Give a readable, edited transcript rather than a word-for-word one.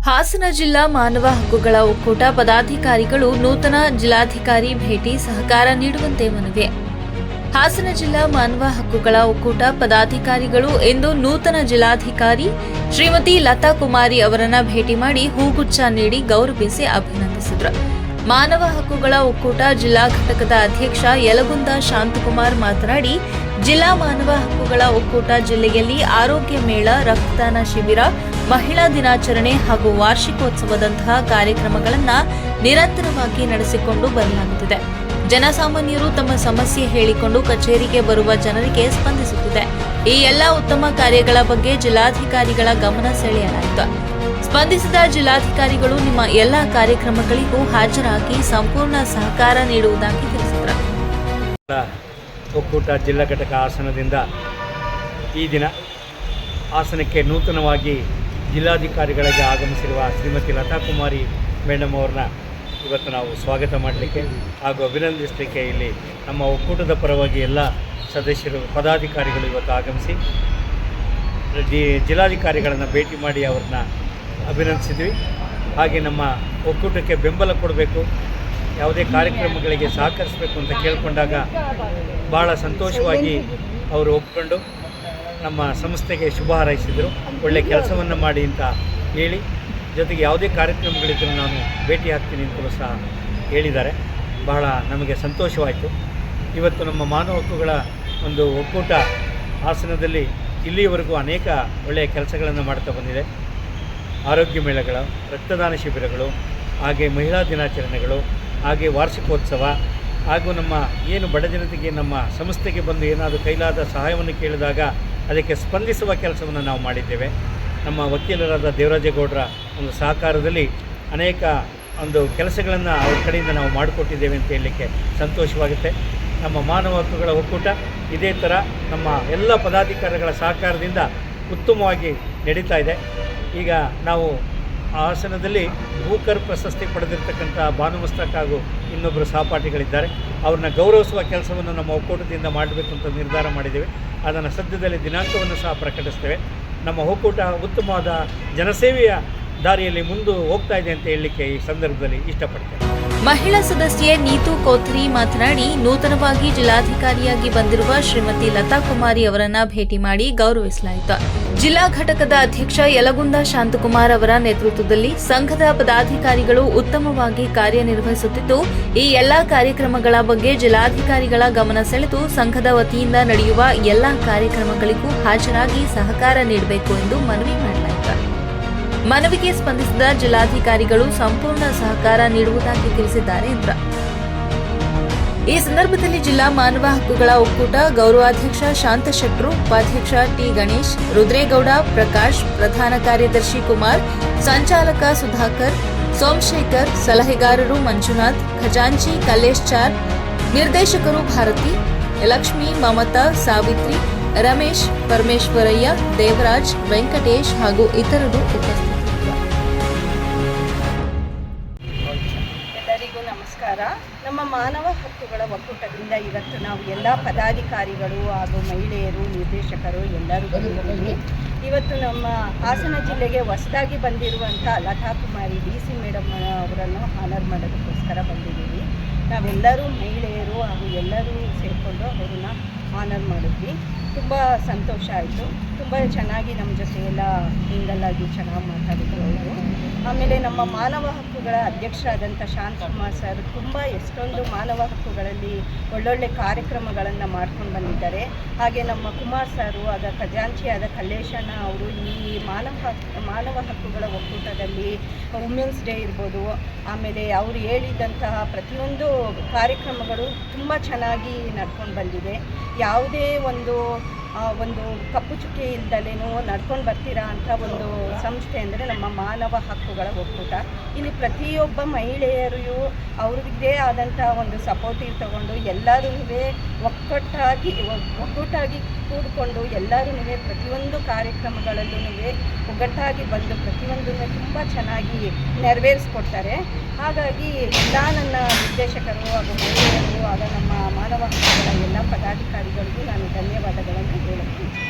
ಹಾಸನ ಜಿಲ್ಲಾ ಮಾನವ ಹಕ್ಕುಗಳ ಒಕ್ಕೂಟ ಪದಾಧಿಕಾರಿಗಳು ನೂತನ ಜಿಲ್ಲಾಧಿಕಾರಿ ಭೇಟಿ ಸಹಕಾರ ನೀಡುವಂತೆ ಮನವಿ. ಹಾಸನ ಜಿಲ್ಲಾ ಮಾನವ ಹಕ್ಕುಗಳ ಒಕ್ಕೂಟ ಪದಾಧಿಕಾರಿಗಳು ಇಂದು ನೂತನ ಜಿಲ್ಲಾಧಿಕಾರಿ ಶ್ರೀಮತಿ ಲತಾ ಕುಮಾರಿ ಅವರನ್ನ ಭೇಟಿ ಮಾಡಿ ಹೂಗುಚ್ಛ ನೀಡಿ ಗೌರವಿಸಿ ಅಭಿನಂದಿಸಿದರು. ಮಾನವ ಹಕ್ಕುಗಳ ಒಕ್ಕೂಟ ಜಿಲ್ಲಾ ಘಟಕದ ಅಧ್ಯಕ್ಷ ಯಲಗುಂದ ಶಾಂತಕುಮಾರ್ ಮಾತನಾಡಿ, ಜಿಲ್ಲಾ ಮಾನವ ಹಕ್ಕುಗಳ ಒಕ್ಕೂಟ ಜಿಲ್ಲೆಯಲ್ಲಿ ಆರೋಗ್ಯ ಮೇಳ, ರಕ್ತದಾನ ಶಿಬಿರ, ಮಹಿಳಾ ದಿನಾಚರಣೆ ಹಾಗೂ ವಾರ್ಷಿಕೋತ್ಸವದಂತಹ ಕಾರ್ಯಕ್ರಮಗಳನ್ನು ನಿರಂತರವಾಗಿ ನಡೆಸಿಕೊಂಡು ಬರಲಾಗುತ್ತಿದೆ. ಜನಸಾಮಾನ್ಯರು ತಮ್ಮ ಸಮಸ್ಯೆ ಹೇಳಿಕೊಂಡು ಕಚೇರಿಗೆ ಬರುವ ಜನರಿಗೆ ಸ್ಪಂದಿಸುತ್ತಿದೆ. ಈ ಎಲ್ಲ ಉತ್ತಮ ಕಾರ್ಯಗಳ ಬಗ್ಗೆ ಜಿಲ್ಲಾಧಿಕಾರಿಗಳ ಗಮನ ಸೆಳೆಯಲಾಯಿತು. ಸ್ಪಂದಿಸಿದ ಜಿಲ್ಲಾಧಿಕಾರಿಗಳು ನಿಮ್ಮ ಎಲ್ಲ ಕಾರ್ಯಕ್ರಮಗಳಿಗೂ ಹಾಜರಾಗಿ ಸಂಪೂರ್ಣ ಸಹಕಾರ ನೀಡುವುದಾಗಿ ತಿಳಿಸಿದರು. ಒಕ್ಕೂಟ ಜಿಲ್ಲಾ ಘಟಕ ಹಾಸನದಿಂದ ಈ ದಿನ ಹಾಸನಕ್ಕೆ ನೂತನವಾಗಿ ಜಿಲ್ಲಾಧಿಕಾರಿಗಳಿಗೆ ಆಗಮಿಸಿರುವ ಶ್ರೀಮತಿ ಲತಾ ಕುಮಾರಿ ಮೇಡಮ್ ಅವ್ರನ್ನ ಇವತ್ತು ನಾವು ಸ್ವಾಗತ ಮಾಡಲಿಕ್ಕೆ ಹಾಗೂ ಅಭಿನಂದಿಸಲಿಕ್ಕೆ ಇಲ್ಲಿ ನಮ್ಮ ಒಕ್ಕೂಟದ ಪರವಾಗಿ ಎಲ್ಲ ಸದಸ್ಯರು ಪದಾಧಿಕಾರಿಗಳು ಇವತ್ತು ಆಗಮಿಸಿ ಜಿಲ್ಲಾಧಿಕಾರಿಗಳನ್ನು ಭೇಟಿ ಮಾಡಿ ಅವ್ರನ್ನ ಅಭಿನಂದಿಸಿದ್ವಿ. ಹಾಗೆ ನಮ್ಮ ಒಕ್ಕೂಟಕ್ಕೆ ಬೆಂಬಲ ಕೊಡಬೇಕು, ಯಾವುದೇ ಕಾರ್ಯಕ್ರಮಗಳಿಗೆ ಸಹಕರಿಸಬೇಕು ಅಂತ ಕೇಳಿಕೊಂಡಾಗ ಭಾಳ ಸಂತೋಷವಾಗಿ ಅವರು ಒಪ್ಕೊಂಡು ನಮ್ಮ ಸಂಸ್ಥೆಗೆ ಶುಭ ಹಾರೈಸಿದರು. ಒಳ್ಳೆಯ ಕೆಲಸವನ್ನು ಮಾಡಿ ಅಂತ ಹೇಳಿ, ಜೊತೆಗೆ ಯಾವುದೇ ಕಾರ್ಯಕ್ರಮಗಳಿದ್ದರೂ ನಾನು ಭೇಟಿ ಆಗ್ತೀನಿ ಅಂತಲೂ ಸಹ ಹೇಳಿದ್ದಾರೆ. ಬಹಳ ನಮಗೆ ಸಂತೋಷವಾಯಿತು. ಇವತ್ತು ನಮ್ಮ ಮಾನವ ಹಕ್ಕುಗಳ ಒಂದು ಒಕ್ಕೂಟ ಹಾಸನದಲ್ಲಿ ಇಲ್ಲಿಯವರೆಗೂ ಅನೇಕ ಒಳ್ಳೆಯ ಕೆಲಸಗಳನ್ನು ಮಾಡ್ತಾ ಬಂದಿದೆ. ಆರೋಗ್ಯ ಮೇಳಗಳು, ರಕ್ತದಾನ ಶಿಬಿರಗಳು, ಹಾಗೆ ಮಹಿಳಾ ದಿನಾಚರಣೆಗಳು, ಹಾಗೆ ವಾರ್ಷಿಕೋತ್ಸವ ಹಾಗೂ ನಮ್ಮ ಏನು ಬಡ ಜನತೆಗೆ ನಮ್ಮ ಸಂಸ್ಥೆಗೆ ಬಂದು ಏನಾದರೂ ಕೈಲಾದ ಸಹಾಯವನ್ನು ಕೇಳಿದಾಗ ಅದಕ್ಕೆ ಸ್ಪಂದಿಸುವ ಕೆಲಸವನ್ನು ನಾವು ಮಾಡಿದ್ದೇವೆ. ನಮ್ಮ ವಕೀಲರಾದ ದೇವರಾಜೇಗೌಡರ ಒಂದು ಸಹಕಾರದಲ್ಲಿ ಅನೇಕ ಒಂದು ಕೆಲಸಗಳನ್ನು ಅವ್ರ ಕಡೆಯಿಂದ ನಾವು ಮಾಡಿಕೊಟ್ಟಿದ್ದೇವೆ ಅಂತ ಹೇಳಲಿಕ್ಕೆ ಸಂತೋಷವಾಗುತ್ತೆ. ನಮ್ಮ ಮಾನವ ಹಕ್ಕುಗಳ ಒಕ್ಕೂಟ ಇದೇ ಥರ ನಮ್ಮ ಎಲ್ಲ ಪದಾಧಿಕಾರಿಗಳ ಸಹಕಾರದಿಂದ ಉತ್ತಮವಾಗಿ ನಡೀತಾ ಇದೆ. ಈಗ ನಾವು ಹಾಸನದಲ್ಲಿ ಭೂಕರ್ ಪ್ರಶಸ್ತಿ ಪಡೆದಿರ್ತಕ್ಕಂಥ ಭಾನುಮಸ್ತಕ್ ಹಾಗೂ ಇನ್ನೊಬ್ಬರು ಸಹಪಾಠಿಗಳಿದ್ದಾರೆ. ಅವ್ರನ್ನ ಗೌರವಿಸುವ ಕೆಲಸವನ್ನು ನಮ್ಮ ಒಕ್ಕೂಟದಿಂದ ಮಾಡಬೇಕು ಅಂತ ನಿರ್ಧಾರ ಮಾಡಿದ್ದೇವೆ. ಅದನ್ನು ಸದ್ಯದಲ್ಲಿ ದಿನಾಂಕವನ್ನು ಸಹ ಪ್ರಕಟಿಸ್ತೇವೆ. ನಮ್ಮ ಒಕ್ಕೂಟ ಉತ್ತಮವಾದ ಜನಸೇವೆಯ ದಾರಿಯಲ್ಲಿ ಮುಂದೆ ಹೋಗ್ತಾ ಇದೆ ಅಂತ ಹೇಳಲಿಕ್ಕೆ ಈ ಸಂದರ್ಭದಲ್ಲಿ ಇಷ್ಟಪಡ್ತೇನೆ. ಮಹಿಳಾ ಸದಸ್ಯೆ ನೀತು ಕೋಥರಿ ಮಾತನಾಡಿ, ನೂತನವಾಗಿ ಜಿಲ್ಲಾಧಿಕಾರಿಯಾಗಿ ಬಂದಿರುವ ಶ್ರೀಮತಿ ಲತಾ ಕುಮಾರಿ ಅವರನ್ನ ಭೇಟಿ ಮಾಡಿ ಗೌರವಿಸಲಾಯಿತು. ಜಿಲ್ಲಾ ಘಟಕದ ಅಧ್ಯಕ್ಷ ಯಲಗುಂದ ಶಾಂತಕುಮಾರ್ ಅವರ ನೇತೃತ್ವದಲ್ಲಿ ಸಂಘದ ಪದಾಧಿಕಾರಿಗಳು ಉತ್ತಮವಾಗಿ ಕಾರ್ಯನಿರ್ವಹಿಸುತ್ತಿದ್ದು, ಈ ಎಲ್ಲಾ ಕಾರ್ಯಕ್ರಮಗಳ ಬಗ್ಗೆ ಜಿಲ್ಲಾಧಿಕಾರಿಗಳ ಗಮನ ಸೆಳೆದು ಸಂಘದ ವತಿಯಿಂದ ನಡೆಯುವ ಎಲ್ಲಾ ಕಾರ್ಯಕ್ರಮಗಳಿಗೂ ಹಾಜರಾಗಿ ಸಹಕಾರ ನೀಡಬೇಕು ಎಂದು ಮನವಿ ಮಾಡಲಾಯಿತು. ಮನವಿಗೆ ಸ್ಪಂದಿಸಿದ ಜಿಲ್ಲಾಧಿಕಾರಿಗಳು ಸಂಪೂರ್ಣ ಸಹಕಾರ ನೀಡುವುದಾಗಿ ತಿಳಿಸಿದ್ದಾರೆ ಎಂದರು. ಈ ಸಂದರ್ಭದಲ್ಲಿ ಜಿಲ್ಲಾ ಮಾನವ ಹಕ್ಕುಗಳ ಒಕ್ಕೂಟ ಗೌರವಾಧ್ಯಕ್ಷ ಶಾಂತಶೆಟ್ರು, ಉಪಾಧ್ಯಕ್ಷ ಟಿ ಗಣೇಶ್, ರುದ್ರೇಗೌಡ, ಪ್ರಕಾಶ್, ಪ್ರಧಾನ ಕಾರ್ಯದರ್ಶಿ ಕುಮಾರ್, ಸಂಚಾಲಕ ಸುಧಾಕರ್, ಸೋಮಶೇಖರ್, ಸಲಹೆಗಾರರು ಮಂಜುನಾಥ್, ಖಜಾಂಚಿ ಕಲ್ಲೇಶ್ ಚಾರ್, ನಿರ್ದೇಶಕರು ಭಾರತಿ, ಲಕ್ಷ್ಮಿ, ಮಮತಾ, ಸಾವಿತ್ರಿ, ರಮೇಶ್, ಪರಮೇಶ್ವರಯ್ಯ, ದೇವರಾಜ್, ವೆಂಕಟೇಶ್ ಹಾಗೂ ಇತರರು ಉಪಸ್ಥಿತರಿದ್ದರು. ಎಲ್ಲರಿಗೂ ನಮಸ್ಕಾರ. ನಮ್ಮ ಮಾನವ ಹಕ್ಕುಗಳ ಒಕ್ಕೂಟದಿಂದ ಇವತ್ತು ನಾವು ಎಲ್ಲ ಪದಾಧಿಕಾರಿಗಳು ಹಾಗೂ ಮಹಿಳೆಯರು, ನಿರ್ದೇಶಕರು ಎಲ್ಲರೂ ಬಂದಿದ್ದೀವಿ. ಇವತ್ತು ನಮ್ಮ ಹಾಸನ ಜಿಲ್ಲೆಗೆ ಹೊಸದಾಗಿ ಬಂದಿರುವಂಥ ಲತಾ ಕುಮಾರಿ DC ಮೇಡಮ್ ಅವರನ್ನು ಆನರ್ ಮಾಡೋದಕ್ಕೋಸ್ಕರ ಬಂದಿದ್ದೀವಿ. ನಾವೆಲ್ಲರೂ ಮಹಿಳೆಯರು ಹಾಗೂ ಎಲ್ಲರೂ ಸೇರಿಕೊಂಡು ಅವ್ರನ್ನ ಆನರ್ ಮಾಡಿದ್ವಿ. ತುಂಬ ಸಂತೋಷ ಆಯಿತು. ತುಂಬ ಚೆನ್ನಾಗಿ ನಮ್ಮ ಜೊತೆ ಎಲ್ಲ ಹಿಂಗಲ್ಲಾಗಿ ಚೆನ್ನಾಗಿ ಮಾತಾಡಿದ್ರು ಅವರು. ಆಮೇಲೆ ನಮ್ಮ ಮಾನವ ಹಕ್ಕುಗಳ ಅಧ್ಯಕ್ಷರಾದಂಥ ಶಾಂತಕುಮಾರ್ ಸರ್ ತುಂಬ ಎಷ್ಟೊಂದು ಮಾನವ ಹಕ್ಕುಗಳಲ್ಲಿ ಒಳ್ಳೊಳ್ಳೆ ಕಾರ್ಯಕ್ರಮಗಳನ್ನು ಮಾಡ್ಕೊಂಡು ಬಂದಿದ್ದಾರೆ. ಹಾಗೆ ನಮ್ಮ ಕುಮಾರ್ ಸರು, ಆಗ ಖಜಾಂಚಿಯಾದ ಕಲ್ಲೇಶಣ್ಣ ಅವರು ಈ ಮಾನವ ಹಕ್ಕುಗಳ ಒಕ್ಕೂಟದಲ್ಲಿ ವುಮೆನ್ಸ್ ಡೇ ಇರ್ಬೋದು, ಆಮೇಲೆ ಅವರು ಹೇಳಿದಂತಹ ಪ್ರತಿಯೊಂದು ಕಾರ್ಯಕ್ರಮಗಳು ತುಂಬ ಚೆನ್ನಾಗಿ ನಡ್ಕೊಂಡು ಬಂದಿದೆ. ಯಾವುದೇ ಒಂದು ಕಪ್ಪು ಚುಕ್ಕೆ ಇಲ್ದಲೇನೂ ನಡ್ಕೊಂಡು ಬರ್ತೀರಾ ಅಂತ ಒಂದು ಸಂಸ್ಥೆ ಅಂದರೆ ನಮ್ಮ ಮಾನವ ಹಕ್ಕುಗಳ ಒಕ್ಕೂಟ. ಇಲ್ಲಿ ಪ್ರತಿಯೊಬ್ಬ ಮಹಿಳೆಯರಿಗೂ ಅವ್ರದ್ದೇ ಆದಂಥ ಒಂದು ಸಪೋರ್ಟಿವ್ ತಗೊಂಡು ಎಲ್ಲರೂ ಒಗ್ಗಟ್ಟಾಗಿ ಕೂಡಿಕೊಂಡು ಎಲ್ಲರೂ ಪ್ರತಿಯೊಂದು ಕಾರ್ಯಕ್ರಮಗಳಲ್ಲೂ ಒಗ್ಗಟ್ಟಾಗಿ ಬಂದು ಪ್ರತಿಯೊಂದನ್ನು ತುಂಬ ಚೆನ್ನಾಗಿ ನೆರವೇರಿಸ್ಕೊಡ್ತಾರೆ. ಹಾಗಾಗಿ ಎಲ್ಲ ನನ್ನ ನಿರ್ದೇಶಕರು ಹಾಗೂ ಮಹಿಳೆಯರು ಹಾಗೂ ನಮ್ಮ ಮಾನವ ಹಕ್ಕುಗಳ ಎಲ್ಲ ಪದಾಧಿಕಾರಿಗಳಿಗೂ ನಾನು ಧನ್ಯವಾದಗಳನ್ನು ಹೇಳುತ್ತೇನೆ.